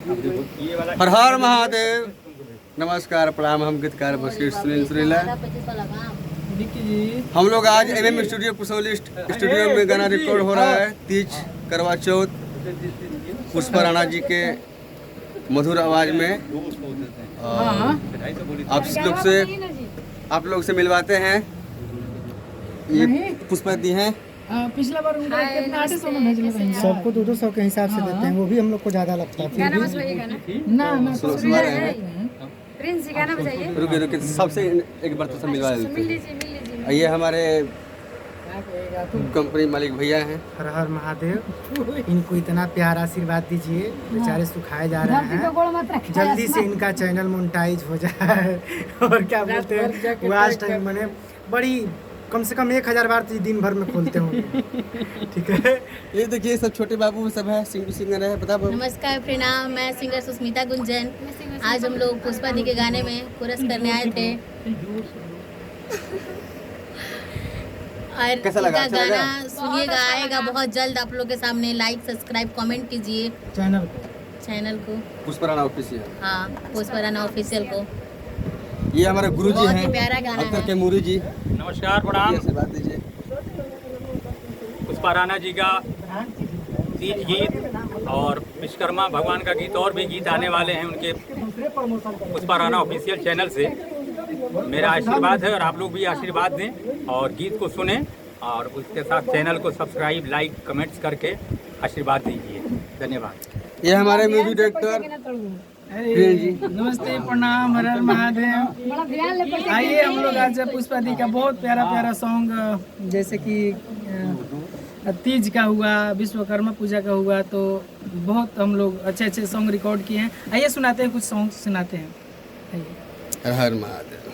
हर हर महादेव। नमस्कार, प्रणाम। हम गीतकार बशीर सुनील सुरीला। हम लोग आज एमएम स्टूडियो पुसौली स्टूडियो में गाना रिकॉर्ड हो रहा है। तीज करवा चौथ पुष्पा राणा जी के मधुर आवाज में आप लोग से मिलवाते हैं। ये पुष्पा दी हैं। पिछला बार कितना 800 में भेजले थे। सबको 200 के हिसाब से देते हैं, वो भी हम लोग को ज्यादा लगता है। फिर भी ना सुना रहे हैं। प्रिंस गाना बजाइए। रुके सबसे एक बार तो सब मिलवा देते हैं। ये हमारे कंपनी मालिक भैया हैं। हर हर महादेव। इनको इतना प्यार आशीर्वाद दीजिए, बेचारे सुखाए जा रहे हैं। जल्दी से इनका चैनल मोनेटाइज हो जाए। और क्या बोलते हैं, वॉच टाइम मैंने बड़ी कम से कम 1000 बार तो दिन भर में खोलते होंगे। ठीक है। ये देखिए सब छोटे बाबू सब है, सिंगर है। बता। नमस्कार, प्रणाम। मैं सिंगर सुष्मिता गुंजन। आज हम लोग पुष्पा दी के गाने में कोरस करने आए थे। और कैसा लगा? इनका गाना सुनिएगा, आएगा बहुत जल्द आप लोग के सामने। लाइक, सब्सक्राइब, कमेंट कीजिए चैनल को पुष्पा राणा ऑफिशियल। हाँ, पुष्पा राणा ऑफिशियल को। ये हमारे गुरुजी बहुत हैं, ही प्यारा गाना अख्तर है। के मूरी जी। नमस्कार, प्रणाम। आशीर्वाद दीजिए। पुष्पा राणा जी का तीज गीत और विश्वकर्मा भगवान का गीत और भी गीत आने वाले हैं उनके पुष्पा राणा ऑफिशियल चैनल से। मेरा आशीर्वाद है और आप लोग भी आशीर्वाद दें और गीत को सुनें और उसके साथ चैनल को सब्सक्राइब, लाइक, कमेंट्स करके आशीर्वाद दीजिए। धन्यवाद। ये हमारे म्यूजिक डायरेक्टर नमस्ते, प्रणाम, हर हर महादेव। आइए हम लोग आज पुष्पा दी का बहुत प्यारा प्यारा सॉन्ग, जैसे कि तीज का हुआ, विश्वकर्मा पूजा का हुआ, तो बहुत हम लोग अच्छे अच्छे सॉन्ग रिकॉर्ड किए हैं। आइए सुनाते हैं, कुछ सॉन्ग सुनाते हैं। आइए। हर हर महादेव।